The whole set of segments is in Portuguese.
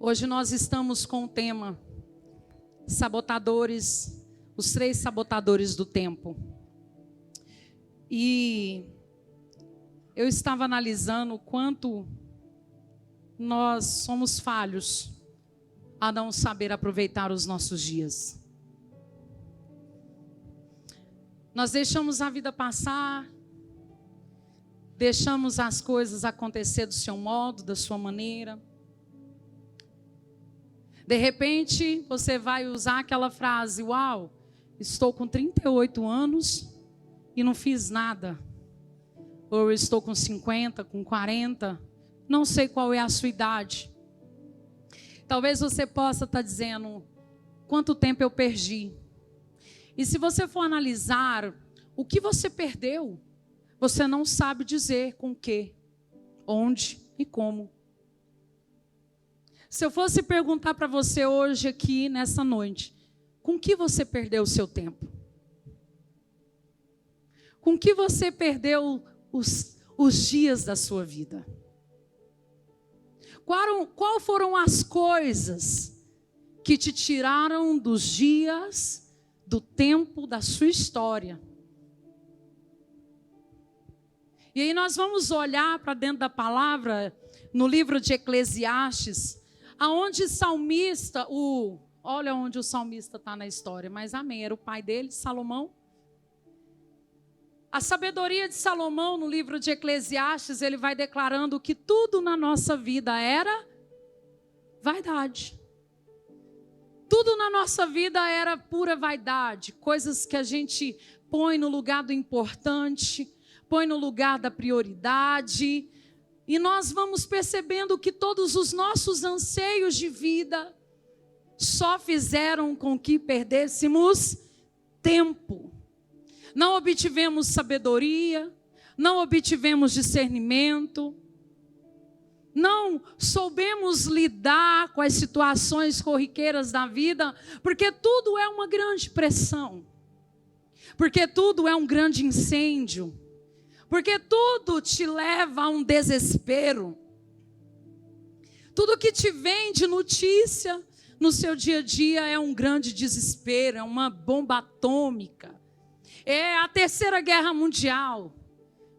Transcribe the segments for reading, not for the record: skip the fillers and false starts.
Hoje nós estamos com o tema sabotadores, os 3 sabotadores do tempo. E eu estava analisando o quanto nós somos falhos a não saber aproveitar os nossos dias. Nós deixamos a vida passar, deixamos as coisas acontecer do seu modo, da sua maneira. De repente, você vai usar aquela frase: uau, estou com 38 anos e não fiz nada. Ou eu estou com 50, com 40, não sei qual é a sua idade. Talvez você possa estar dizendo: quanto tempo eu perdi? E se você for analisar o que você perdeu, você não sabe dizer com o que, onde e como. Se eu fosse perguntar para você hoje aqui, nessa noite, com que você perdeu o seu tempo? Com que você perdeu os dias da sua vida? Qual foram as coisas que te tiraram dos dias, do tempo, da sua história? E aí nós vamos olhar para dentro da palavra, no livro de Eclesiastes, aonde salmista, olha onde o salmista está na história, mas amém, era o pai dele, Salomão. A sabedoria de Salomão, no livro de Eclesiastes, ele vai declarando que tudo na nossa vida era vaidade. Tudo na nossa vida era pura vaidade, coisas que a gente põe no lugar do importante, põe no lugar da prioridade. E nós vamos percebendo que todos os nossos anseios de vida só fizeram com que perdêssemos tempo. Não obtivemos sabedoria, não obtivemos discernimento, não soubemos lidar com as situações corriqueiras da vida, porque tudo é uma grande pressão, porque tudo é um grande incêndio, porque tudo te leva a um desespero. Tudo que te vem de notícia no seu dia a dia é um grande desespero, é uma bomba atômica. É a 3ª Guerra Mundial.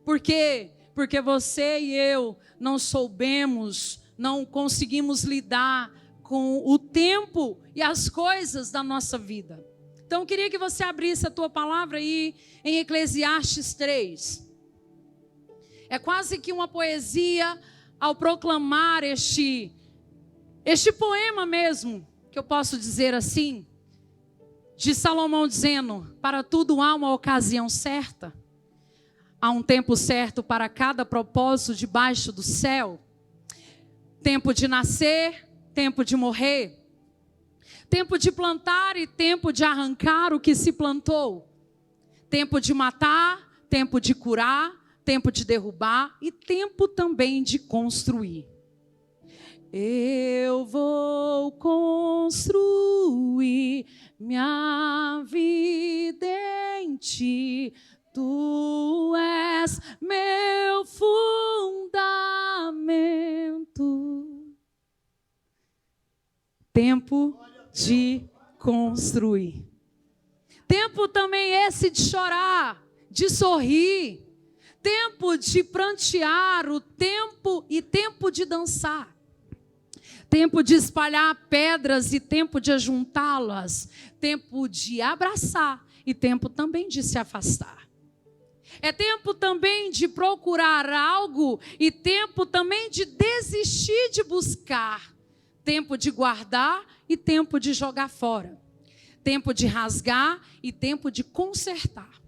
Por quê? Porque você e eu não soubemos, não conseguimos lidar com o tempo e as coisas da nossa vida. Então eu queria que você abrisse a tua palavra aí em Eclesiastes 3. É quase que uma poesia ao proclamar este poema mesmo, que eu posso dizer assim, de Salomão dizendo: para tudo há uma ocasião certa, há um tempo certo para cada propósito debaixo do céu, tempo de nascer, tempo de morrer, tempo de plantar e tempo de arrancar o que se plantou, tempo de matar, tempo de curar, tempo de derrubar e tempo também de construir. Eu vou construir minha vida em ti, tu és meu fundamento. Tempo de construir. Tempo também esse de chorar, de sorrir. Tempo de prantear, o tempo e tempo de dançar. Tempo de espalhar pedras e tempo de ajuntá-las. Tempo de abraçar e tempo também de se afastar. É tempo também de procurar algo e tempo também de desistir de buscar. Tempo de guardar e tempo de jogar fora. Tempo de rasgar e tempo de consertar.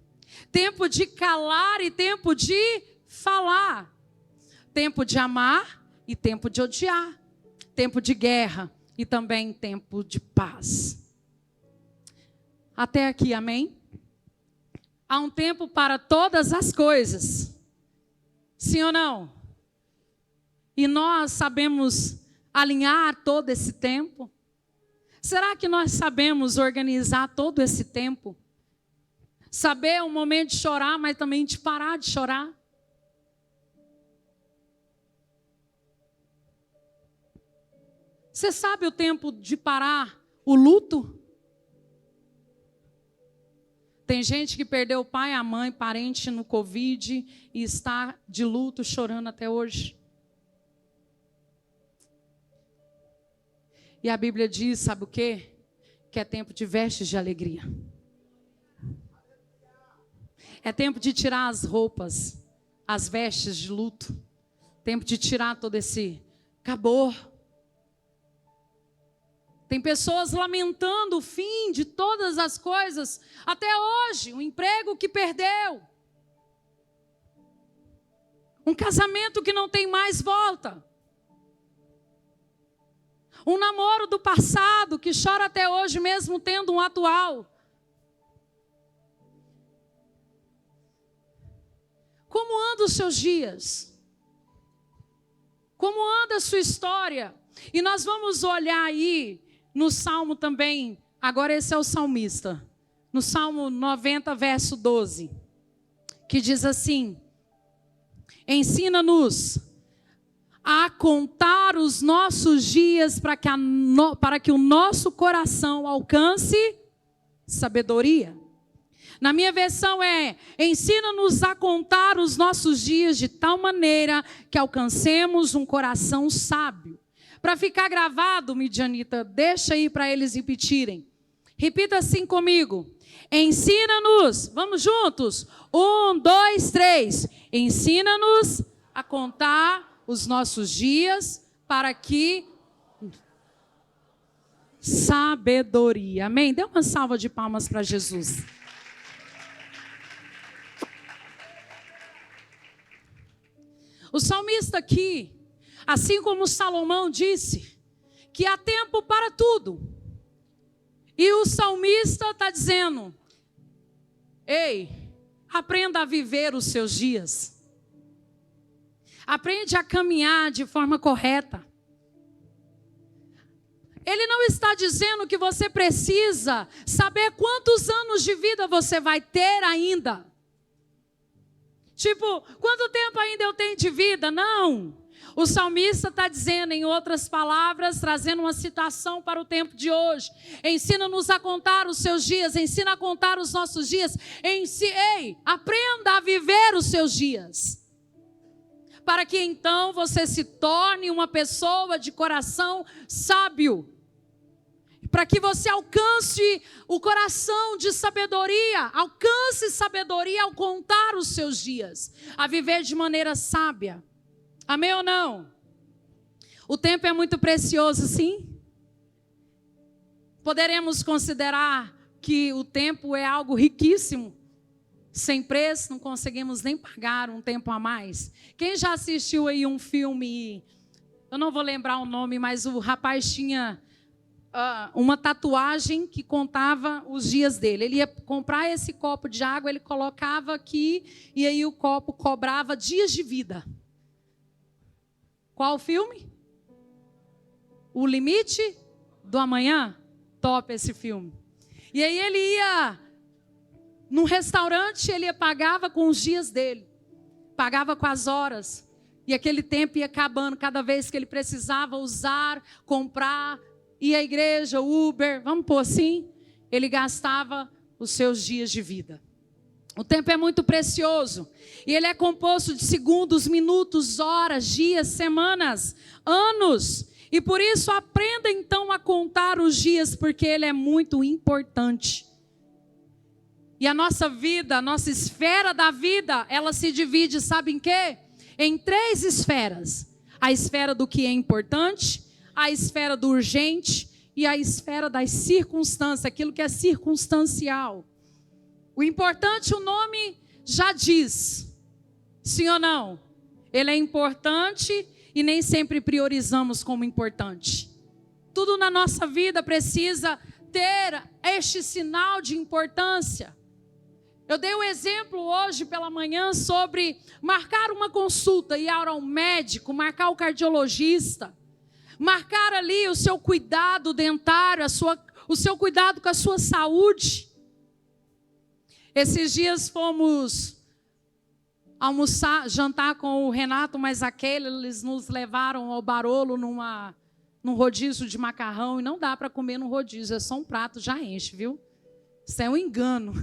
Tempo de calar e tempo de falar. Tempo de amar e tempo de odiar. Tempo de guerra e também tempo de paz. Até aqui, amém? Há um tempo para todas as coisas. Sim ou não? E nós sabemos alinhar todo esse tempo? Será que nós sabemos organizar todo esse tempo? Saber o momento de chorar, mas também de parar de chorar. Você sabe o tempo de parar o luto? Tem gente que perdeu o pai, a mãe, parente no Covid e está de luto, chorando até hoje. E a Bíblia diz, sabe o quê? Que é tempo de vestes de alegria. É tempo de tirar as roupas, as vestes de luto. Tempo de tirar todo esse acabou. Tem pessoas lamentando o fim de todas as coisas, até hoje, um emprego que perdeu. Um casamento que não tem mais volta. Um namoro do passado que chora até hoje, mesmo tendo um atual. Como andam os seus dias? Como anda a sua história? E nós vamos olhar aí no Salmo também, agora esse é o salmista, no Salmo 90, verso 12, que diz assim: ensina-nos a contar os nossos dias para que o nosso coração alcance sabedoria. Na minha versão ensina-nos a contar os nossos dias de tal maneira que alcancemos um coração sábio. Para ficar gravado, Midianita, deixa aí para eles repetirem. Repita assim comigo. Ensina-nos, vamos juntos? 1, 2, 3. Ensina-nos a contar os nossos dias para que... sabedoria. Amém? Dê uma salva de palmas para Jesus. O salmista aqui, assim como Salomão disse, que há tempo para tudo. E o salmista está dizendo, ei, aprenda a viver os seus dias. Aprende a caminhar de forma correta. Ele não está dizendo que você precisa saber quantos anos de vida você vai ter ainda. Tipo, quanto tempo ainda eu tenho de vida? Não. O salmista está dizendo, em outras palavras, trazendo uma citação para o tempo de hoje. Ensina-nos a contar os seus dias, ensina a contar os nossos dias. Ei, aprenda a viver os seus dias. Para que então você se torne uma pessoa de coração sábio. Para que você alcance o coração de sabedoria, alcance sabedoria ao contar os seus dias, a viver de maneira sábia. Amém ou não? O tempo é muito precioso, sim? Poderemos considerar que o tempo é algo riquíssimo, sem preço, não conseguimos nem pagar um tempo a mais. Quem já assistiu aí um filme, eu não vou lembrar o nome, mas o rapaz tinha... uma tatuagem que contava os dias dele. Ele ia comprar esse copo de água, ele colocava aqui e aí o copo cobrava dias de vida. Qual o filme? O Limite do Amanhã? Top esse filme. E aí ele ia num restaurante, ele pagava com os dias dele. Pagava com as horas. E aquele tempo ia acabando cada vez que ele precisava usar, comprar. E a igreja, o Uber, vamos pôr assim, ele gastava os seus dias de vida. O tempo é muito precioso. E ele é composto de segundos, minutos, horas, dias, semanas, anos. E por isso aprenda então a contar os dias, porque ele é muito importante. E a nossa vida, a nossa esfera da vida, ela se divide, sabe em quê? Em 3 esferas. A esfera do que é importante, a esfera do urgente e a esfera das circunstâncias, aquilo que é circunstancial. O importante, o nome já diz, sim ou não? Ele é importante e nem sempre priorizamos como importante. Tudo na nossa vida precisa ter este sinal de importância. Eu dei um exemplo hoje pela manhã sobre marcar uma consulta, ir ao médico, marcar o cardiologista, marcar ali o seu cuidado dentário, o seu cuidado com a sua saúde. Esses dias fomos almoçar, jantar com o Renato, mas eles nos levaram ao Barolo num rodízio de macarrão e não dá para comer no rodízio, é só um prato, já enche, viu? Isso é um engano.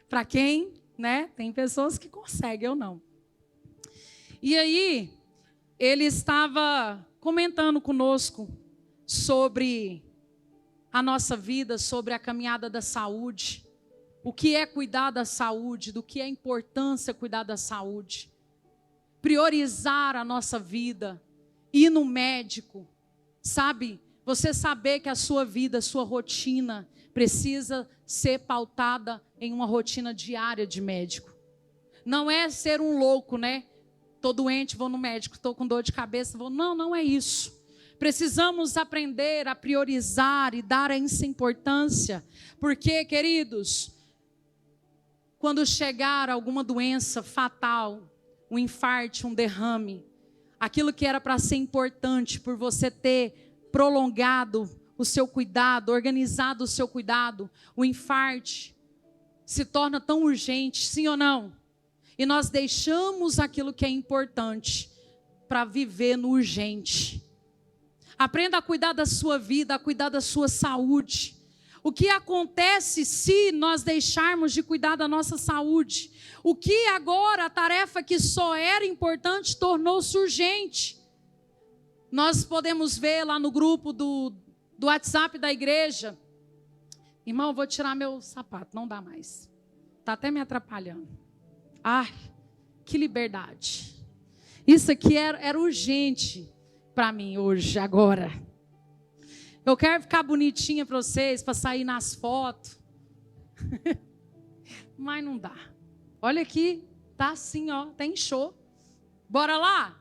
Para quem, né? Tem pessoas que conseguem, eu não. E aí, ele estava comentando conosco sobre a nossa vida, sobre a caminhada da saúde, o que é cuidar da saúde, do que é importância cuidar da saúde, priorizar a nossa vida, ir no médico, sabe? Você saber que a sua vida, a sua rotina precisa ser pautada em uma rotina diária de médico. Não é ser um louco, né? Estou doente, vou no médico, estou com dor de cabeça, vou... Não, não é isso. Precisamos aprender a priorizar e dar essa importância, porque, queridos, quando chegar alguma doença fatal, um infarte, um derrame, aquilo que era para ser importante por você ter prolongado o seu cuidado, organizado o seu cuidado, o infarte se torna tão urgente, sim ou não? E nós deixamos aquilo que é importante para viver no urgente. Aprenda a cuidar da sua vida, a cuidar da sua saúde. O que acontece se nós deixarmos de cuidar da nossa saúde? O que agora, a tarefa que só era importante, tornou-se urgente? Nós podemos ver lá no grupo do WhatsApp da igreja. Irmão, eu vou tirar meu sapato, não dá mais. Está até me atrapalhando. Ai, que liberdade. Isso aqui era urgente para mim hoje, agora. Eu quero ficar bonitinha para vocês, para sair nas fotos. Mas não dá. Olha aqui, tá assim, ó, tem show. Bora lá?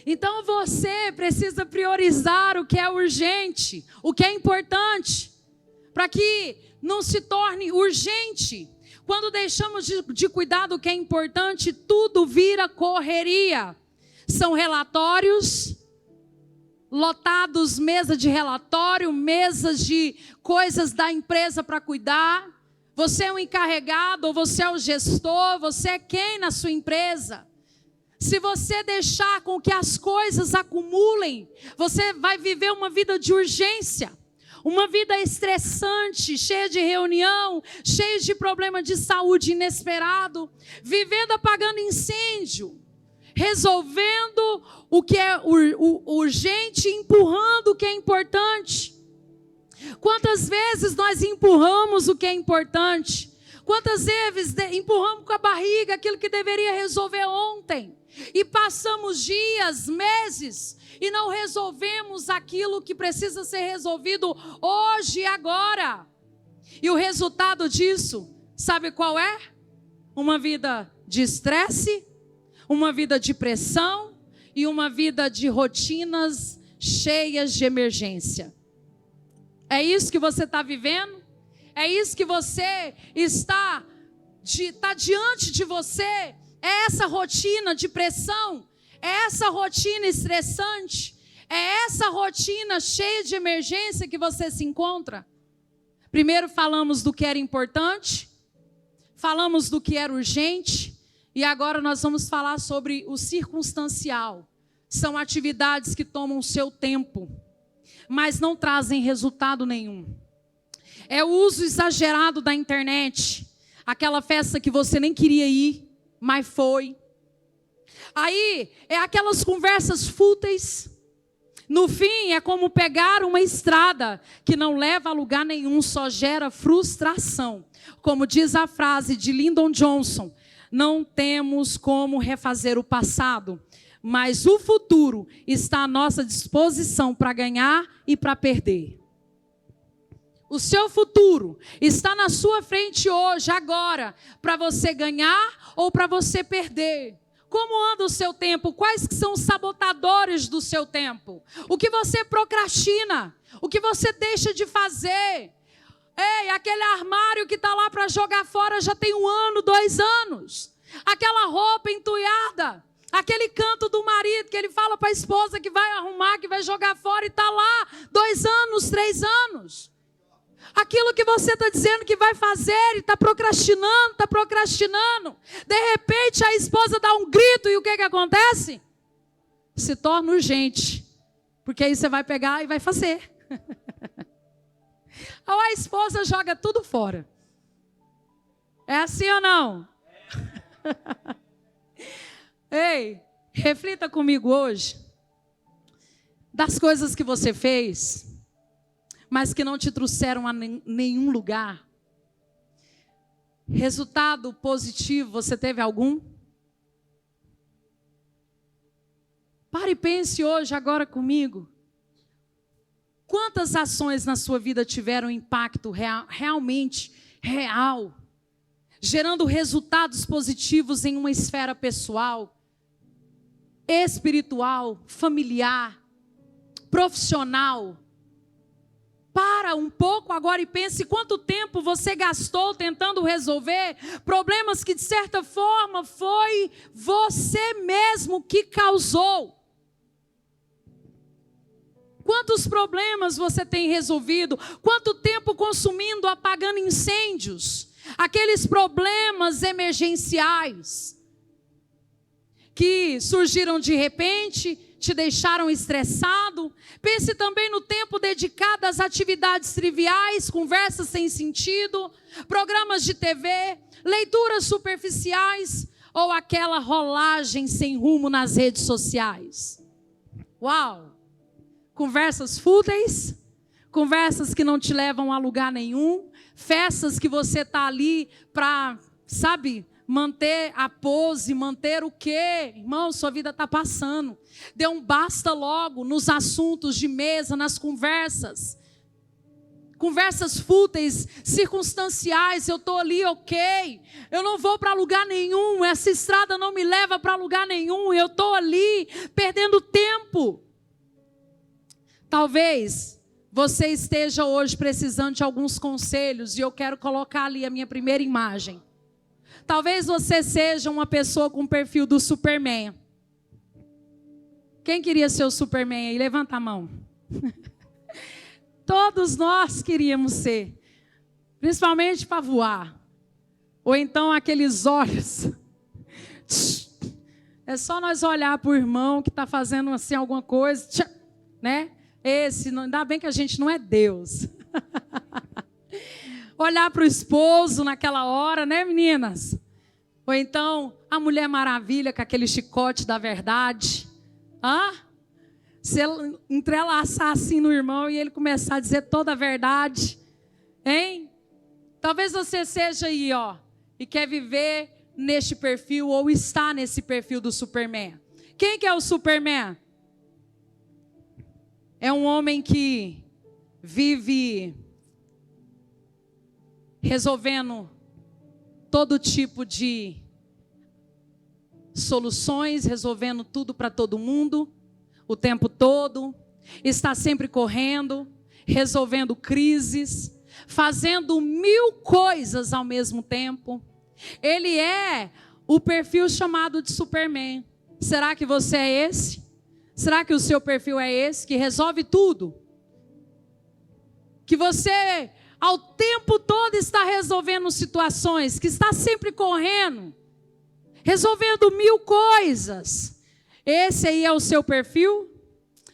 Então você precisa priorizar o que é urgente, o que é importante, para que não se torne urgente. Quando deixamos de cuidar do que é importante, tudo vira correria. São relatórios lotados, mesa de relatório, mesas de coisas da empresa para cuidar. Você é o encarregado, ou você é o gestor, você é quem na sua empresa? Se você deixar com que as coisas acumulem, você vai viver uma vida de urgência, uma vida estressante, cheia de reunião, cheia de problema de saúde inesperado, vivendo apagando incêndio, resolvendo o que é urgente, empurrando o que é importante. Quantas vezes nós empurramos o que é importante? Quantas vezes empurramos com a barriga aquilo que deveria resolver ontem? E passamos dias, meses, e não resolvemos aquilo que precisa ser resolvido hoje e agora. E o resultado disso, sabe qual é? Uma vida de estresse, uma vida de pressão e uma vida de rotinas cheias de emergência. É isso que você está vivendo? É isso que você está diante de você? É essa rotina de pressão? É essa rotina estressante? É essa rotina cheia de emergência que você se encontra? Primeiro falamos do que era importante, falamos do que era urgente, e agora nós vamos falar sobre o circunstancial. São atividades que tomam seu tempo, mas não trazem resultado nenhum. É o uso exagerado da internet, aquela festa que você nem queria ir, mas foi. Aí é aquelas conversas fúteis. No fim é como pegar uma estrada que não leva a lugar nenhum, só gera frustração. Como diz a frase de Lyndon Johnson: não temos como refazer o passado, mas o futuro está à nossa disposição para ganhar e para perder. O seu futuro está na sua frente hoje, agora, para você ganhar ou para você perder. Como anda o seu tempo? Quais são os sabotadores do seu tempo? O que você procrastina? O que você deixa de fazer? Ei, aquele armário que está lá para jogar fora já tem 1 ano, 2 anos. Aquela roupa entulhada. Aquele canto do marido que ele fala para a esposa que vai arrumar, que vai jogar fora e está lá 2 anos, 3 anos. Aquilo que você está dizendo que vai fazer e está procrastinando. De repente a esposa dá um grito e o que acontece? Se torna urgente. Porque aí você vai pegar e vai fazer. Ou a esposa joga tudo fora. É assim ou não? Ei, reflita comigo hoje. Das coisas que você fez, mas que não te trouxeram a nenhum lugar. Resultado positivo, você teve algum? Pare e pense hoje, agora comigo. Quantas ações na sua vida tiveram impacto realmente real? Gerando resultados positivos em uma esfera pessoal, espiritual, familiar, profissional. Para um pouco agora e pense quanto tempo você gastou tentando resolver problemas que de certa forma foi você mesmo que causou. Quantos problemas você tem resolvido? Quanto tempo consumindo, apagando incêndios? Aqueles problemas emergenciais que surgiram de repente, te deixaram estressado. Pense também no tempo dedicado às atividades triviais, conversas sem sentido, programas de TV, leituras superficiais ou aquela rolagem sem rumo nas redes sociais. Uau! Conversas fúteis, conversas que não te levam a lugar nenhum, festas que você está ali para, manter a pose, manter o quê? Irmão, sua vida está passando. Dê um basta logo nos assuntos de mesa, nas conversas. Conversas fúteis, circunstanciais, eu estou ali, ok. Eu não vou para lugar nenhum, essa estrada não me leva para lugar nenhum, eu estou ali perdendo tempo. Talvez você esteja hoje precisando de alguns conselhos e eu quero colocar ali a minha primeira imagem. Talvez você seja uma pessoa com o perfil do Superman. Quem queria ser o Superman aí? Levanta a mão. Todos nós queríamos ser. Principalmente para voar. Ou então aqueles olhos. É só nós olhar para o irmão que está fazendo assim alguma coisa. Né? Ainda bem que a gente não é Deus. Olhar para o esposo naquela hora, né, meninas? Ou então a Mulher Maravilha com aquele chicote da verdade. Se ela entrelaçar assim no irmão e ele começar a dizer toda a verdade. Hein? Talvez você seja aí, e quer viver neste perfil ou está nesse perfil do Superman. Quem que é o Superman? É um homem que vive resolvendo todo tipo de soluções, resolvendo tudo para todo mundo, o tempo todo, está sempre correndo, resolvendo crises, fazendo 1000 coisas ao mesmo tempo. Ele é o perfil chamado de Superman. Será que você é esse? Será que o seu perfil é esse, que resolve tudo? Que você, ao tempo todo, está resolvendo situações, que está sempre correndo, resolvendo 1000 coisas. Esse aí é o seu perfil?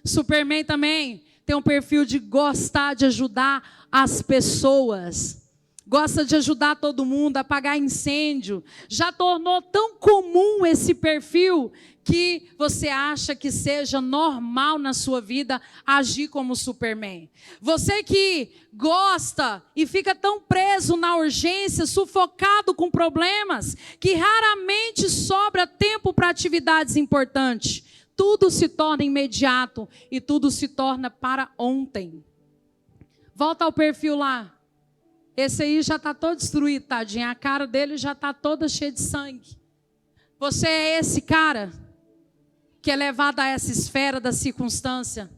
Superman também tem um perfil de gostar de ajudar as pessoas. Gosta de ajudar todo mundo, a apagar incêndio. Já tornou tão comum esse perfil que você acha que seja normal na sua vida agir como Superman. Você que gosta e fica tão preso na urgência, sufocado com problemas, que raramente sobra tempo para atividades importantes. Tudo se torna imediato e tudo se torna para ontem. Volta ao perfil lá. Esse aí já está todo destruído, tadinho. A cara dele já está toda cheia de sangue. Você é esse cara que é levado a essa esfera da circunstância.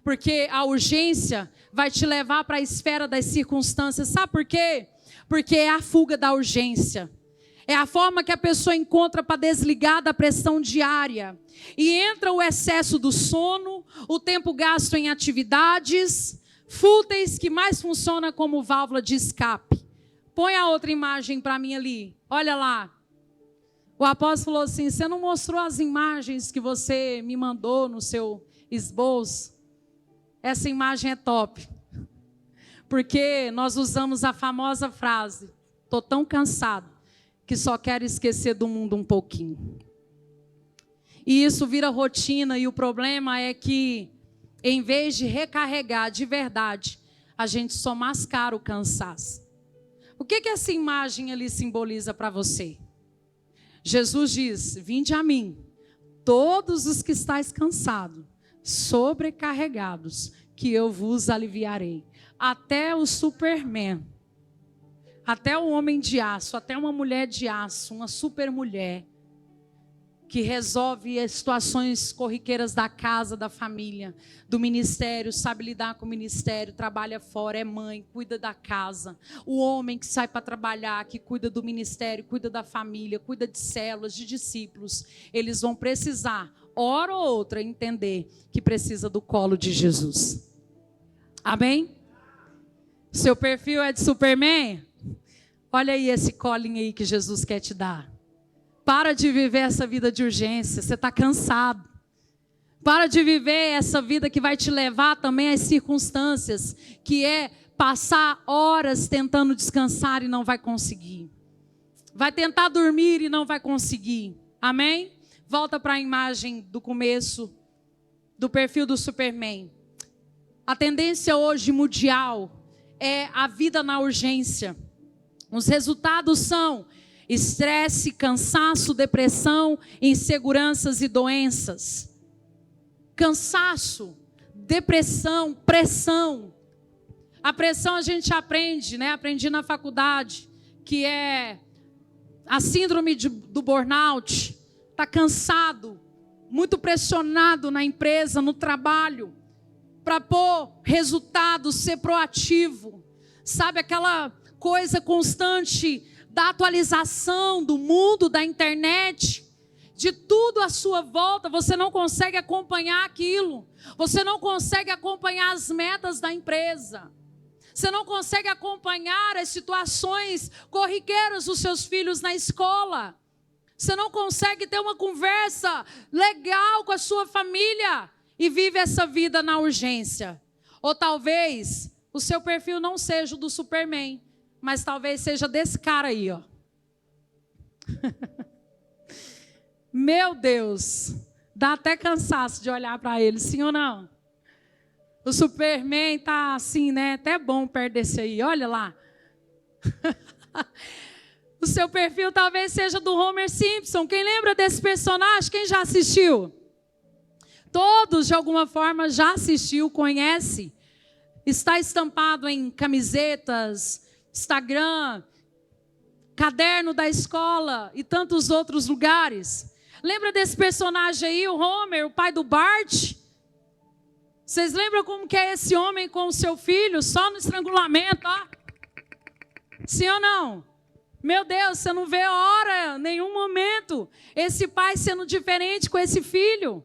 Porque a urgência vai te levar para a esfera das circunstâncias. Sabe por quê? Porque é a fuga da urgência. É a forma que a pessoa encontra para desligar da pressão diária. E entra o excesso do sono, o tempo gasto em atividades fúteis que mais funciona como válvula de escape. Põe a outra imagem para mim ali. Olha lá. O apóstolo falou assim: você não mostrou as imagens que você me mandou no seu esboço? essa imagem é top. Porque nós usamos a famosa frase: estou tão cansado que só quero esquecer do mundo um pouquinho. E isso vira rotina, e o problema é que, em vez de recarregar de verdade, a gente só mascara o cansaço. O que essa imagem ali simboliza para você? Jesus diz: vinde a mim, todos os que estáis cansados, sobrecarregados, que eu vos aliviarei. Até o Superman, até o homem de aço, até uma mulher de aço, uma supermulher, que resolve as situações corriqueiras da casa, da família, do ministério, sabe lidar com o ministério, trabalha fora, é mãe, cuida da casa. O homem que sai para trabalhar, que cuida do ministério, cuida da família, cuida de células, de discípulos. Eles vão precisar, hora ou outra, entender que precisa do colo de Jesus. Amém? Seu perfil é de Superman? Olha aí esse colinho aí que Jesus quer te dar. Para de viver essa vida de urgência, você está cansado. Para de viver essa vida que vai te levar também às circunstâncias, que é passar horas tentando descansar e não vai conseguir. Vai tentar dormir e não vai conseguir. Amém? Volta para a imagem do começo, do perfil do Superman. A tendência hoje mundial é a vida na urgência. Os resultados são estresse, cansaço, depressão, inseguranças e doenças. Cansaço, depressão, pressão. A pressão a gente aprende, né? Aprendi na faculdade, que é a síndrome do burnout. Está cansado, muito pressionado na empresa, no trabalho, para pôr resultado, ser proativo. Sabe aquela coisa constante da atualização do mundo, da internet, de tudo à sua volta, você não consegue acompanhar aquilo. Você não consegue acompanhar as metas da empresa. Você não consegue acompanhar as situações corriqueiras dos seus filhos na escola. Você não consegue ter uma conversa legal com a sua família e vive essa vida na urgência. Ou talvez o seu perfil não seja o do Superman, mas talvez seja desse cara aí, ó. Meu Deus, dá até cansaço de olhar para ele, sim ou não? O Superman tá assim, né? Até bom perto desse aí, olha lá. O seu perfil talvez seja do Homer Simpson. Quem lembra desse personagem? Quem já assistiu? Todos, de alguma forma, já assistiu, conhece. Está estampado em camisetas, Instagram, caderno da escola e tantos outros lugares. Lembra desse personagem aí, o Homer, o pai do Bart? Vocês lembram como que é esse homem com o seu filho, só no estrangulamento, ó? Sim ou não? Meu Deus, você não vê hora, nenhum momento, esse pai sendo diferente com esse filho.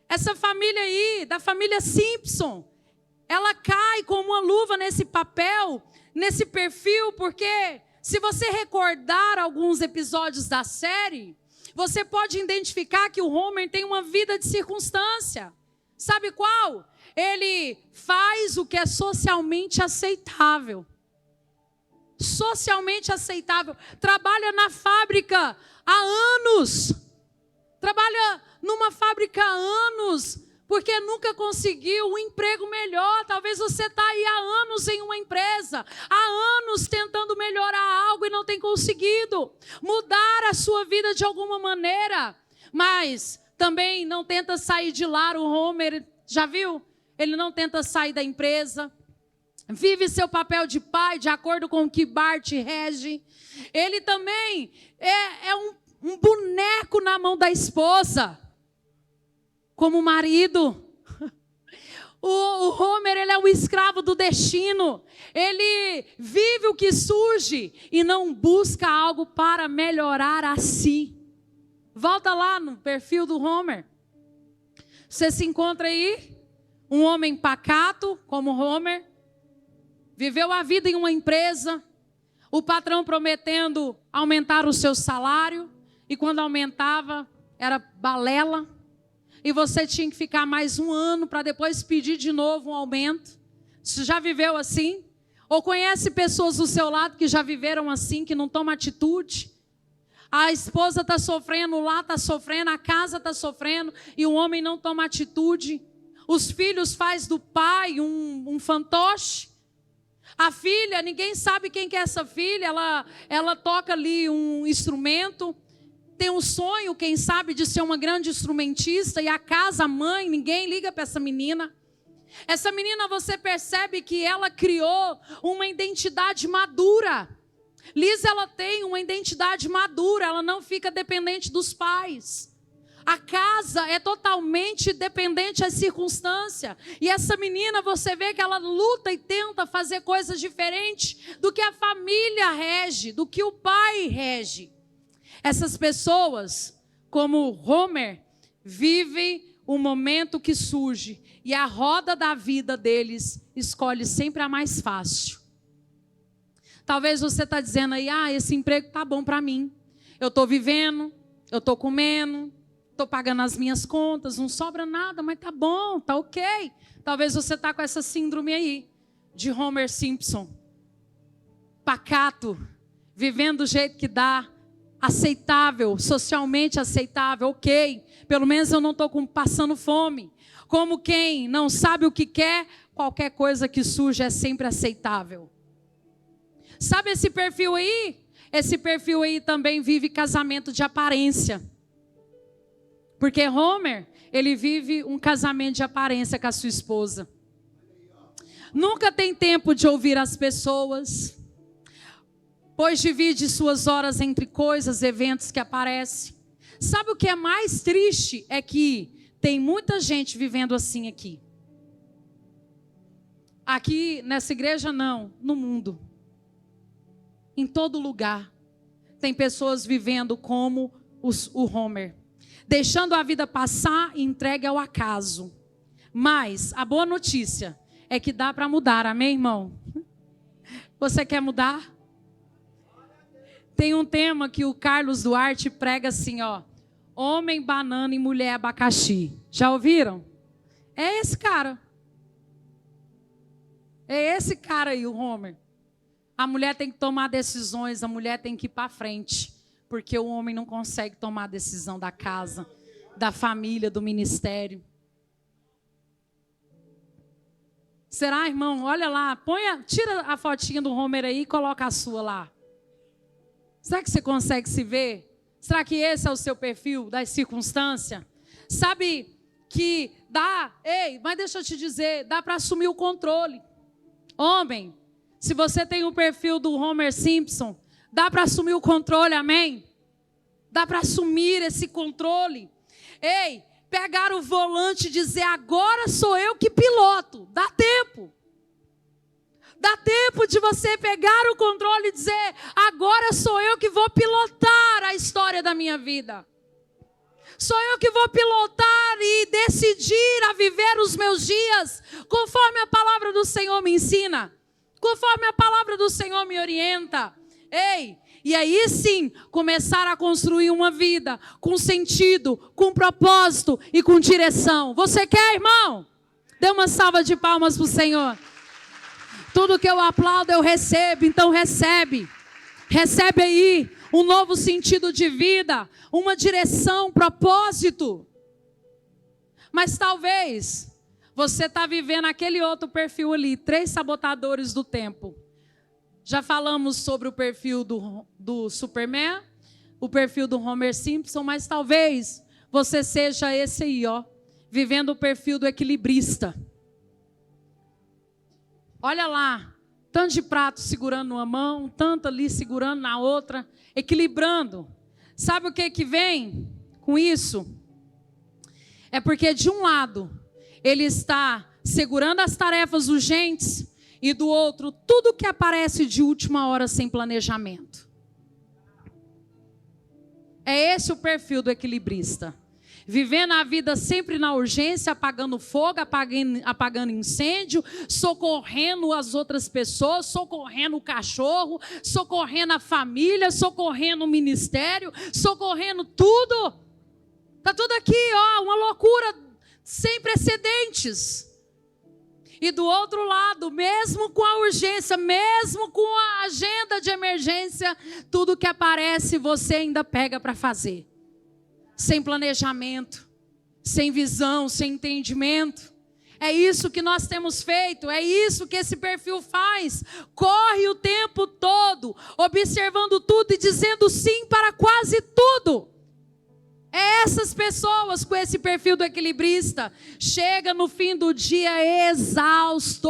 Essa família aí, da família Simpson, ela cai como uma luva nesse papel, nesse perfil, porque se você recordar alguns episódios da série, você pode identificar que o Homer tem uma vida de circunstância. Sabe qual? Ele faz o que é socialmente aceitável. Socialmente aceitável. Trabalha na fábrica há anos. Trabalha numa fábrica há anos, porque nunca conseguiu um emprego melhor. Talvez você está aí há anos em uma empresa, há anos tentando melhorar algo e não tem conseguido mudar a sua vida de alguma maneira, mas também não tenta sair de lá. O Homer, já viu? Ele não tenta sair da empresa, vive seu papel de pai de acordo com o que Bart rege. Ele também é um boneco na mão da esposa, como marido. O Homer, ele é o escravo do destino. Ele vive o que surge e não busca algo para melhorar a si. Volta lá no perfil do Homer. Você se encontra aí um homem pacato, como Homer, viveu a vida em uma empresa, o patrão prometendo aumentar o seu salário, e quando aumentava, era balela. e você tinha que ficar mais um ano para depois pedir de novo um aumento. Você já viveu assim? Ou conhece pessoas do seu lado que já viveram assim, que não tomam atitude? A esposa está sofrendo, lá está sofrendo, a casa está sofrendo e o homem não toma atitude. Os filhos faz do pai um fantoche. A filha, ninguém sabe quem que é essa filha, ela toca ali um instrumento, tem um sonho, quem sabe, de ser uma grande instrumentista, e a casa, a mãe, ninguém liga para essa menina. Essa menina, você percebe que ela criou uma identidade madura. Liz, ela tem uma identidade madura, ela não fica dependente dos pais. A casa é totalmente dependente das circunstâncias. E essa menina, você vê que ela luta e tenta fazer coisas diferentes do que a família rege, do que o pai rege. Essas pessoas, como Homer, vivem o momento que surge e a roda da vida deles escolhe sempre a mais fácil. Talvez você está dizendo aí, esse emprego está bom para mim. Eu estou vivendo, eu estou comendo, estou pagando as minhas contas, não sobra nada, mas tá bom, tá ok. Talvez você está com essa síndrome aí, de Homer Simpson. Pacato, vivendo do jeito que dá, aceitável, socialmente aceitável, ok. Pelo menos eu não estou passando fome. Como quem não sabe o que quer, qualquer coisa que surge é sempre aceitável. Sabe esse perfil aí? Esse perfil aí também vive casamento de aparência. Porque Homer, ele vive um casamento de aparência com a sua esposa. Nunca tem tempo de ouvir as pessoas, pois divide suas horas entre coisas, eventos que aparecem. Sabe o que é mais triste? É que tem muita gente vivendo assim aqui. Aqui nessa igreja não, no mundo. Em todo lugar. Tem pessoas vivendo como o Homer. Deixando a vida passar e entregue ao acaso. Mas a boa notícia é que dá para mudar, amém, irmão? Você quer mudar? Tem um tema que o Carlos Duarte prega assim, ó. Homem, banana e mulher, abacaxi. Já ouviram? É esse cara. É esse cara aí, o Homer. A mulher tem que tomar decisões, a mulher tem que ir para frente. Porque o homem não consegue tomar a decisão da casa, da família, do ministério. Será, irmão? Olha lá, tira a fotinha do Homer aí e coloca a sua lá. Será que você consegue se ver? Será que esse é o seu perfil das circunstâncias? Sabe que dá, mas deixa eu te dizer, dá para assumir o controle. Homem, se você tem o perfil do Homer Simpson, dá para assumir o controle, amém? Dá para assumir esse controle. Pegar o volante e dizer, agora sou eu que piloto. Dá tempo. Dá tempo de você pegar o controle e dizer, agora sou eu que vou pilotar a história da minha vida. Sou eu que vou pilotar e decidir a viver os meus dias conforme a palavra do Senhor me ensina. Conforme a palavra do Senhor me orienta. E aí sim, começar a construir uma vida com sentido, com propósito e com direção. Você quer, irmão? Dê uma salva de palmas para o Senhor. Tudo que eu aplaudo, eu recebo. Então recebe. Recebe aí um novo sentido de vida, uma direção, um propósito. Mas talvez você está vivendo aquele outro perfil ali, 3 sabotadores do tempo. Já falamos sobre o perfil do Superman, o perfil do Homer Simpson, mas talvez você seja esse aí, ó, vivendo o perfil do equilibrista. Olha lá, tanto de prato segurando numa mão, tanto ali segurando na outra, equilibrando. Sabe o que vem com isso? É porque de um lado, ele está segurando as tarefas urgentes, e do outro, tudo que aparece de última hora sem planejamento. É esse o perfil do equilibrista. Vivendo a vida sempre na urgência, apagando fogo, apagando incêndio, socorrendo as outras pessoas, socorrendo o cachorro, socorrendo a família, socorrendo o ministério, socorrendo tudo. Está tudo aqui, ó, uma loucura sem precedentes. E do outro lado, mesmo com a urgência, mesmo com a agenda de emergência, tudo que aparece você ainda pega para fazer. Sem planejamento, sem visão, sem entendimento. É isso que nós temos feito, é isso que esse perfil faz. Corre o tempo todo, observando tudo e dizendo sim para quase tudo. É essas pessoas com esse perfil do equilibrista. Chega no fim do dia exausto,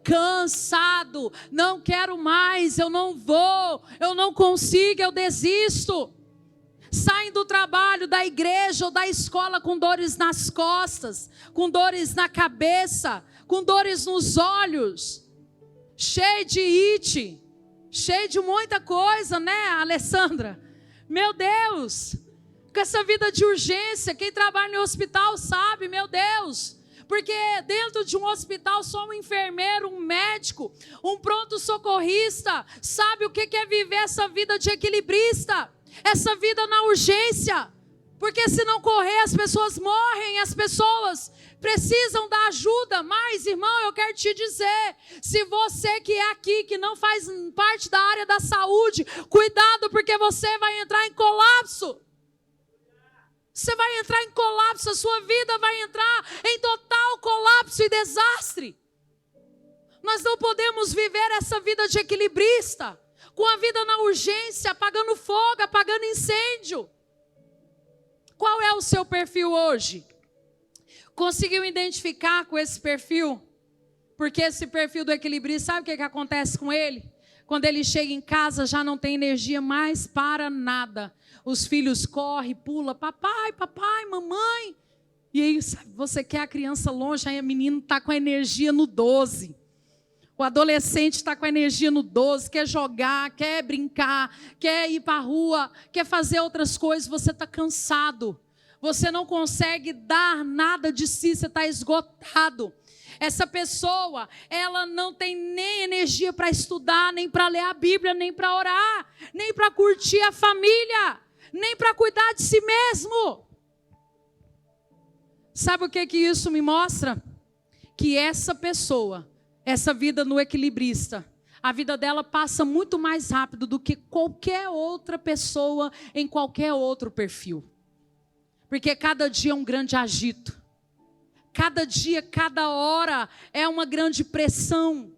cansado. Não quero mais, eu não vou, eu não consigo, eu desisto. Saem do trabalho, da igreja ou da escola com dores nas costas, com dores na cabeça, com dores nos olhos. Cheio de it, cheio de muita coisa, né, Alessandra? Meu Deus! Com essa vida de urgência, quem trabalha no hospital sabe, meu Deus. Porque dentro de um hospital só um enfermeiro, um médico, um pronto-socorrista sabe o que é viver essa vida de equilibrista. Essa vida na urgência. Porque se não correr as pessoas morrem, as pessoas precisam da ajuda. Mas, irmão, eu quero te dizer, se você que é aqui, que não faz parte da área da saúde, cuidado porque você vai entrar em colapso. Você vai entrar em colapso, a sua vida vai entrar em total colapso e desastre. Nós não podemos viver essa vida de equilibrista, com a vida na urgência, apagando fogo, apagando incêndio. Qual é o seu perfil hoje? Conseguiu identificar com esse perfil? Porque esse perfil do equilibrista, sabe o que acontece com ele? Quando ele chega em casa, já não tem energia mais para nada. Os filhos correm, pulam, papai, papai, mamãe. E aí, sabe, você quer a criança longe, aí a menina está com a energia no 12. O adolescente está com a energia no 12, quer jogar, quer brincar, quer ir para a rua, quer fazer outras coisas, você está cansado. Você não consegue dar nada de si, você está esgotado. Essa pessoa, ela não tem nem energia para estudar, nem para ler a Bíblia, nem para orar, nem para curtir a família, nem para cuidar de si mesmo. Sabe o que isso me mostra? Que essa pessoa, essa vida no equilibrista, a vida dela passa muito mais rápido do que qualquer outra pessoa em qualquer outro perfil. Porque cada dia é um grande agito. Cada dia, cada hora é uma grande pressão.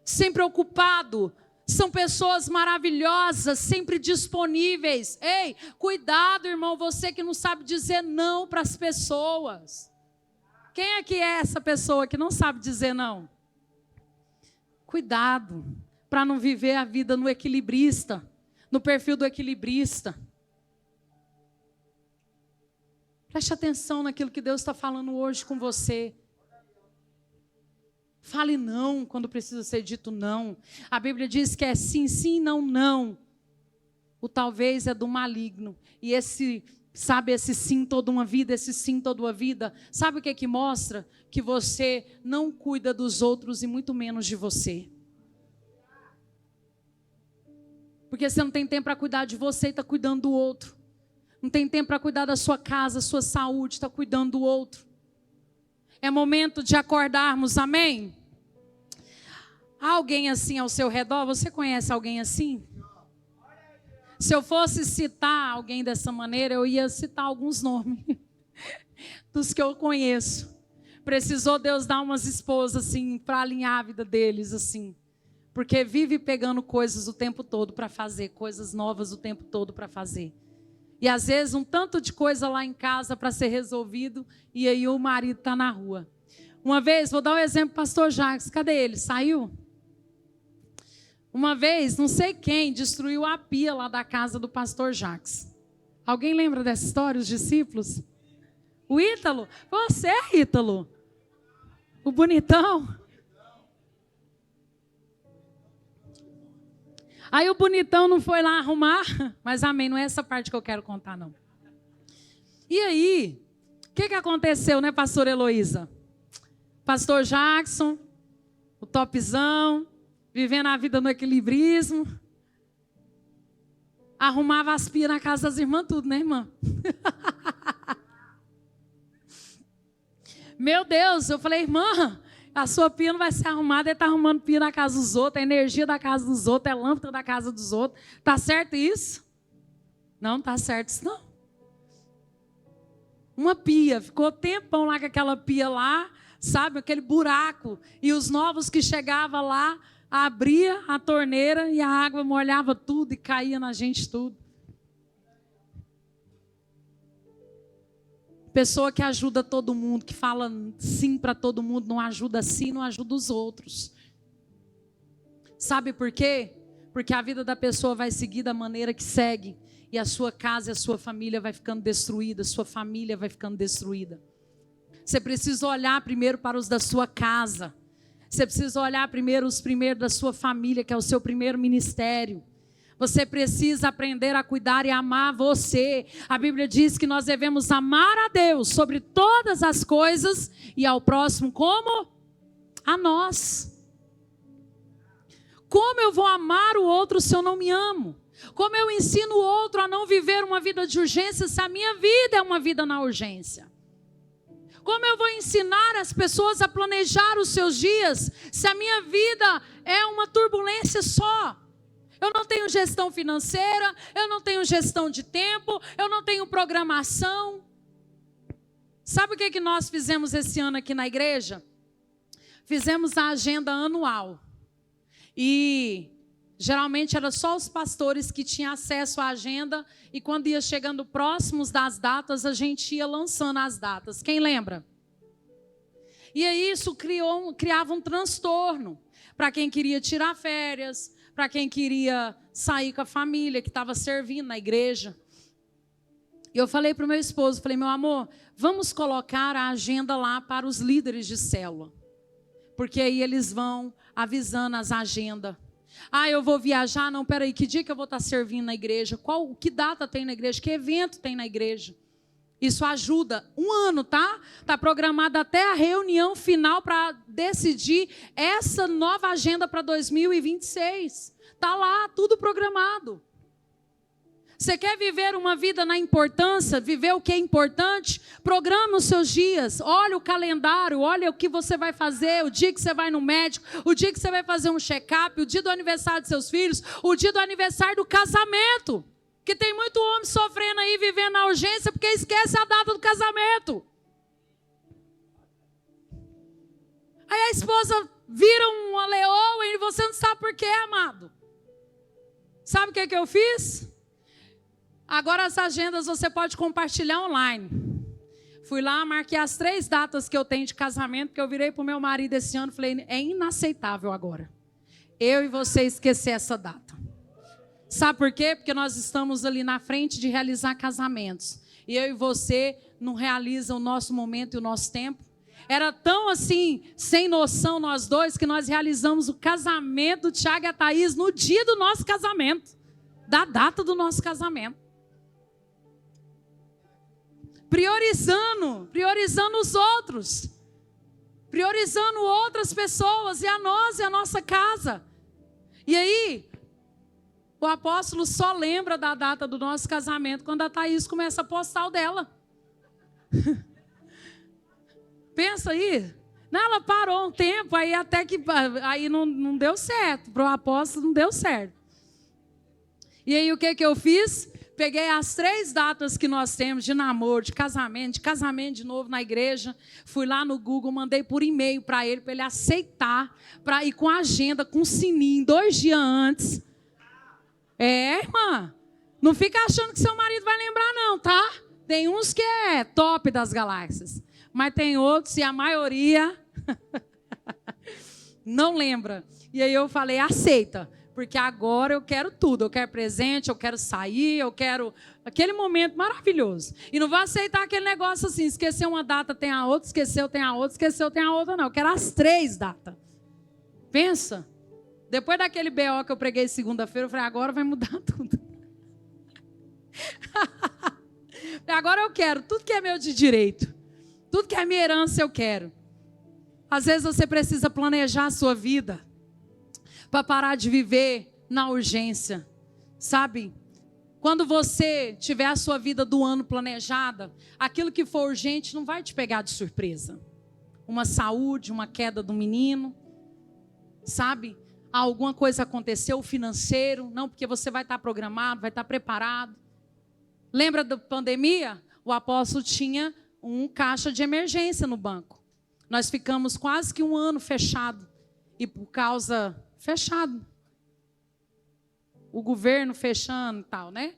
Sempre ocupado. São pessoas maravilhosas, sempre disponíveis. Ei, cuidado, irmão, você que não sabe dizer não para as pessoas. Quem é que é essa pessoa que não sabe dizer não? Cuidado, para não viver a vida no equilibrista, no perfil do equilibrista. Preste atenção naquilo que Deus está falando hoje com você. Fale não quando precisa ser dito não. A Bíblia diz que é sim, sim, não, não. O talvez é do maligno. E esse sim toda uma vida, esse sim toda uma vida, sabe o que é que mostra? Que você não cuida dos outros e muito menos de você. Porque você não tem tempo para cuidar de você e está cuidando do outro. Não tem tempo para cuidar da sua casa, sua saúde, está cuidando do outro. É momento de acordarmos, amém? Há alguém assim ao seu redor? Você conhece alguém assim? Se eu fosse citar alguém dessa maneira, eu ia citar alguns nomes dos que eu conheço. Precisou Deus dar umas esposas assim, para alinhar a vida deles assim. Porque vive pegando coisas o tempo todo para fazer, coisas novas o tempo todo para fazer. E às vezes um tanto de coisa lá em casa para ser resolvido e aí o marido está na rua. Uma vez, vou dar um exemplo, pastor Jacques, cadê ele? Saiu? Uma vez, não sei quem, destruiu a pia lá da casa do pastor Jacques. Alguém lembra dessa história, os discípulos? O Ítalo? Você, Ítalo? O bonitão? Aí o bonitão não foi lá arrumar, mas amém, não é essa parte que eu quero contar, não. E aí, o que aconteceu, né, pastor Heloísa? Pastor Jackson, o topzão, vivendo a vida no equilibrismo, arrumava as pias na casa das irmãs, tudo, né, irmã? Meu Deus, eu falei, irmã, a sua pia não vai ser arrumada, ele está arrumando pia na casa dos outros, a energia da casa dos outros, é lâmpada da casa dos outros. Está certo isso? Não está certo isso não. Uma pia, ficou tempão lá com aquela pia lá, sabe, aquele buraco. E os novos que chegavam lá, abria a torneira e a água molhava tudo e caía na gente tudo. Pessoa que ajuda todo mundo, que fala sim para todo mundo, não ajuda si, não ajuda os outros. Sabe por quê? Porque a vida da pessoa vai seguir da maneira que segue. E a sua casa e a sua família vai ficando destruída, sua família vai ficando destruída. Você precisa olhar primeiro para os da sua casa. Você precisa olhar primeiro os primeiros da sua família, que é o seu primeiro ministério. Você precisa aprender a cuidar e amar você. A Bíblia diz que nós devemos amar a Deus sobre todas as coisas e ao próximo como? A nós. Como eu vou amar o outro se eu não me amo? Como eu ensino o outro a não viver uma vida de urgência se a minha vida é uma vida na urgência? Como eu vou ensinar as pessoas a planejar os seus dias se a minha vida é uma turbulência só? Eu não tenho gestão financeira, eu não tenho gestão de tempo, eu não tenho programação. Sabe o que nós fizemos esse ano aqui na igreja? Fizemos a agenda anual. E geralmente era só os pastores que tinham acesso à agenda, e quando ia chegando próximos das datas, a gente ia lançando as datas. Quem lembra? E aí isso criava um transtorno para quem queria tirar férias, para quem queria sair com a família que estava servindo na igreja. E eu falei para o meu esposo, falei, meu amor, vamos colocar a agenda lá para os líderes de célula, porque aí eles vão avisando as agendas. Ah, eu vou viajar? Não, peraí, que dia que eu vou estar servindo na igreja? Que data tem na igreja? Que evento tem na igreja? Isso ajuda. Um ano, tá? Está programada até a reunião final para decidir essa nova agenda para 2026. Está lá, tudo programado. Você quer viver uma vida na importância, viver o que é importante? Programa os seus dias, olha o calendário, olha o que você vai fazer, o dia que você vai no médico, o dia que você vai fazer um check-up, o dia do aniversário de seus filhos, o dia do aniversário do casamento. Que tem muito homem sofrendo aí, vivendo na urgência, porque esquece a data do casamento. Aí a esposa vira uma leoa e você não sabe por quê, amado. Sabe o que eu fiz? Agora as agendas você pode compartilhar online. Fui lá, marquei as 3 datas que eu tenho de casamento, que eu virei para o meu marido esse ano e falei, é inaceitável agora eu e você esquecer essa data. Sabe por quê? Porque nós estamos ali na frente de realizar casamentos. E eu e você não realizam o nosso momento e o nosso tempo. Era tão assim, sem noção nós dois, que nós realizamos o casamento do Tiago e a Thaís no dia do nosso casamento. Da data do nosso casamento. Priorizando os outros. Priorizando outras pessoas e a nós e a nossa casa. E aí, o apóstolo só lembra da data do nosso casamento quando a Thaís começa a postar o dela. Pensa aí. Não, ela parou um tempo, aí até que aí não deu certo. Para o apóstolo não deu certo. E aí o que eu fiz? Peguei as 3 datas que nós temos de namoro, de casamento de novo na igreja. Fui lá no Google, mandei por e-mail para ele aceitar, para ir com a agenda, com o sininho, 2 dias antes. Irmã, não fica achando que seu marido vai lembrar não, tá? Tem uns que é top das galáxias, mas tem outros, e a maioria não lembra. E aí eu falei, aceita. Porque agora eu quero tudo, eu quero presente, eu quero sair, eu quero aquele momento maravilhoso. E não vou aceitar aquele negócio assim, esqueceu uma data, tem a outra, esqueceu, tem a outra, esqueceu, tem a outra, não. Eu quero as 3 datas. Pensa, depois daquele BO que eu preguei segunda-feira, eu falei, agora vai mudar tudo. Agora eu quero, tudo que é meu de direito, tudo que é minha herança eu quero. Às vezes você precisa planejar a sua vida, para parar de viver na urgência, sabe? Quando você tiver a sua vida do ano planejada, aquilo que for urgente não vai te pegar de surpresa. uma saúde, uma queda do menino, sabe? Alguma coisa aconteceu, financeiro, não, porque você vai estar programado, vai estar preparado. Lembra da pandemia? O apóstolo tinha um caixa de emergência no banco. Nós ficamos quase que um ano fechado. E por causa... Fechado. O governo fechando e tal, né?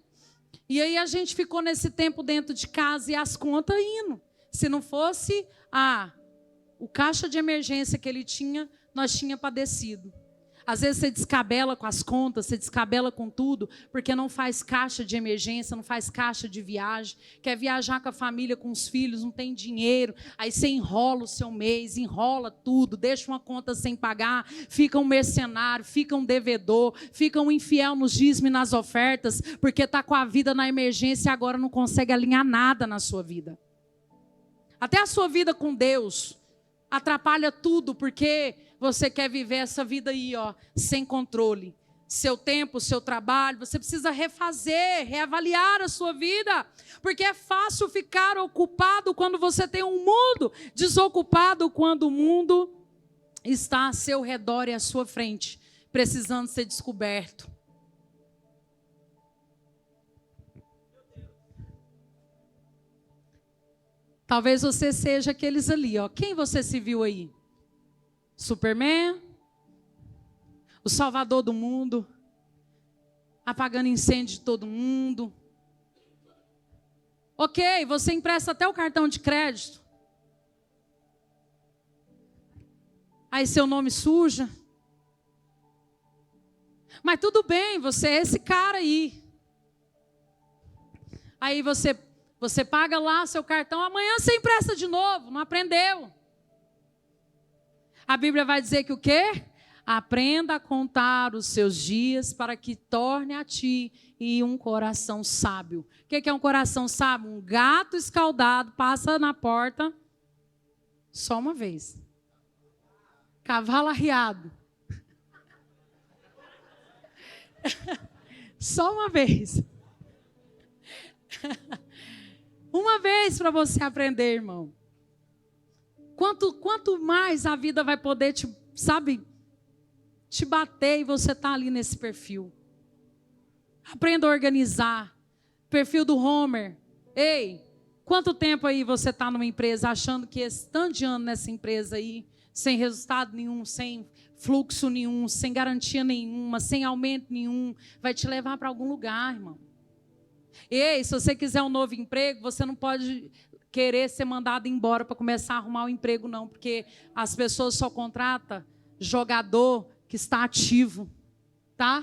E aí a gente ficou nesse tempo dentro de casa e as contas indo. Se não fosse o caixa de emergência que ele tinha, nós tínhamos padecido. Às vezes você descabela com as contas, você descabela com tudo, porque não faz caixa de emergência, não faz caixa de viagem, quer viajar com a família, com os filhos, não tem dinheiro, aí você enrola o seu mês, enrola tudo, deixa uma conta sem pagar, fica um mercenário, fica um devedor, fica um infiel nos dízimos e nas ofertas, porque está com a vida na emergência e agora não consegue alinhar nada na sua vida. Até a sua vida com Deus atrapalha tudo, porque você quer viver essa vida aí, sem controle. Seu tempo, seu trabalho, você precisa refazer, reavaliar a sua vida. Porque é fácil ficar ocupado quando você tem um mundo, desocupado quando o mundo está a seu redor e à sua frente, precisando ser descoberto. Talvez você seja aqueles ali, Quem você se viu aí? Superman, o salvador do mundo, apagando incêndio de todo mundo. Ok, você empresta até o cartão de crédito. Aí seu nome suja. Mas tudo bem, você é esse cara aí. Aí você paga lá seu cartão, amanhã você empresta de novo, não aprendeu. A Bíblia vai dizer que o quê? Aprenda a contar os seus dias para que torne a ti e um coração sábio. O que é um coração sábio? Um gato escaldado passa na porta só uma vez. Cavalo arriado. Só uma vez. Uma vez para você aprender, irmão. Quanto mais a vida vai poder te bater e você está ali nesse perfil. Aprenda a organizar. Perfil do Homer. Ei, quanto tempo aí você está numa empresa achando que esse tanto de ano nessa empresa aí, sem resultado nenhum, sem fluxo nenhum, sem garantia nenhuma, sem aumento nenhum, vai te levar para algum lugar, irmão. Ei, se você quiser um novo emprego, você não pode querer ser mandado embora para começar a arrumar um emprego, não, porque as pessoas só contratam jogador que está ativo, tá?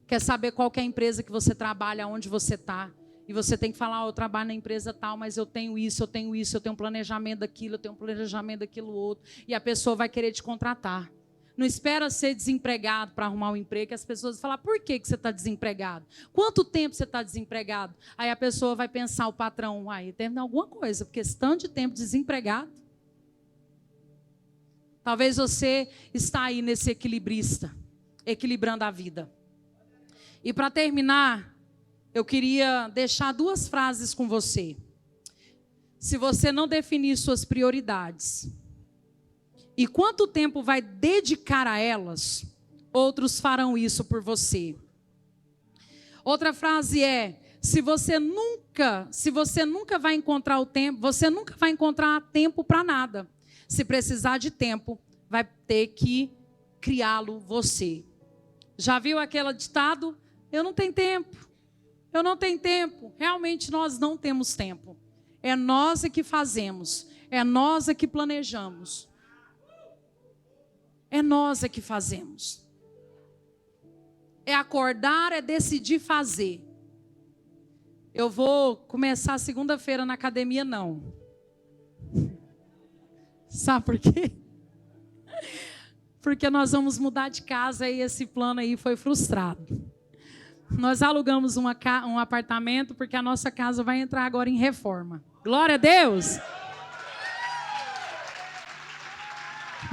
Quer saber qual que é a empresa que você trabalha, onde você está. E você tem que falar, eu trabalho na empresa tal, mas eu tenho isso, eu tenho um planejamento daquilo, eu tenho um planejamento daquilo outro. E a pessoa vai querer te contratar. Não espera ser desempregado para arrumar um emprego, que as pessoas vão falar, por que você está desempregado? Quanto tempo você está desempregado? Aí a pessoa vai pensar, o patrão, tem alguma coisa, porque esse tanto de tempo desempregado. Talvez você está aí nesse equilibrista, equilibrando a vida. E para terminar, eu queria deixar 2 frases com você. Se você não definir suas prioridades, e quanto tempo vai dedicar a elas, outros farão isso por você. Outra frase é, se você nunca vai encontrar o tempo, você nunca vai encontrar tempo para nada. Se precisar de tempo, vai ter que criá-lo você. Já viu aquele ditado? Eu não tenho tempo. Eu não tenho tempo. Realmente nós não temos tempo. É nós que fazemos. É nós que planejamos. É nós que fazemos. É acordar, é decidir fazer. Eu vou começar segunda-feira na academia, não. Sabe por quê? Porque nós vamos mudar de casa e esse plano aí foi frustrado. Nós alugamos um apartamento porque a nossa casa vai entrar agora em reforma. Glória a Deus!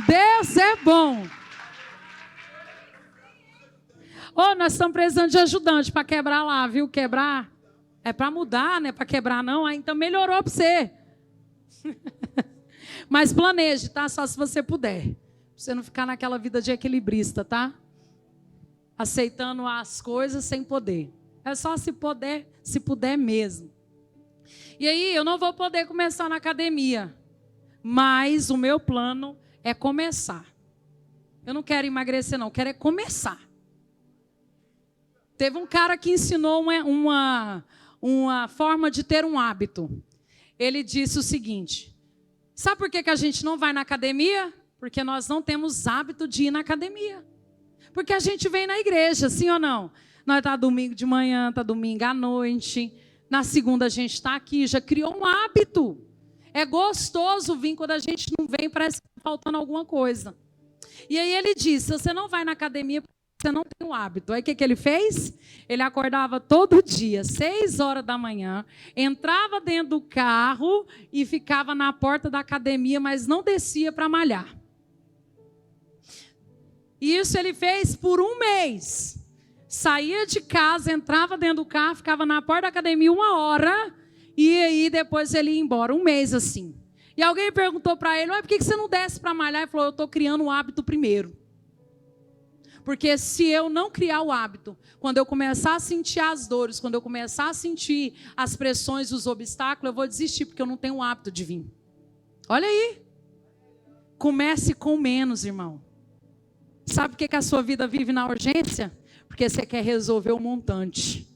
Deus é bom. Nós estamos precisando de ajudante para quebrar lá, viu? Quebrar é para mudar, não é para quebrar não. Então melhorou para você. Mas planeje, tá? Só se você puder. Pra você não ficar naquela vida de equilibrista, tá? Aceitando as coisas sem poder. É só se puder mesmo. E aí, eu não vou poder começar na academia. Mas o meu plano é começar. Eu não quero emagrecer, não. Eu quero é começar. Teve um cara que ensinou uma forma de ter um hábito. Ele disse o seguinte: sabe por que a gente não vai na academia? Porque nós não temos hábito de ir na academia. Porque a gente vem na igreja, sim ou não? Nós tá domingo de manhã, tá domingo à noite. Na segunda a gente está aqui, já criou um hábito. É gostoso vir quando a gente não vem, parece que está faltando alguma coisa. E aí ele disse: você não vai na academia porque você não tem o hábito. Aí o que ele fez? Ele acordava todo dia, 6 horas da manhã, entrava dentro do carro e ficava na porta da academia, mas não descia para malhar. E isso ele fez por 1 mês. Saía de casa, entrava dentro do carro, ficava na porta da academia 1 hora, e aí depois ele ia embora, 1 mês assim. E alguém perguntou para ele: mas por que você não desce para malhar? Ele falou: eu estou criando um hábito primeiro. Porque se eu não criar o hábito, quando eu começar a sentir as dores, quando eu começar a sentir as pressões, os obstáculos, eu vou desistir, porque eu não tenho o hábito de vir. Olha aí. Comece com menos, irmão. Sabe por que a sua vida vive na urgência? Porque você quer resolver o montante.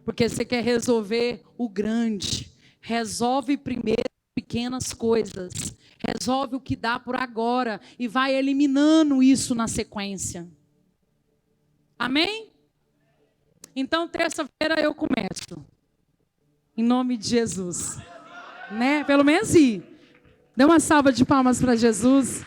Porque você quer resolver o grande. Resolve primeiro pequenas coisas. Resolve o que dá por agora. E vai eliminando isso na sequência. Amém? Então, terça-feira eu começo. Em nome de Jesus. Né? Pelo menos ir. Dê uma salva de palmas para Jesus.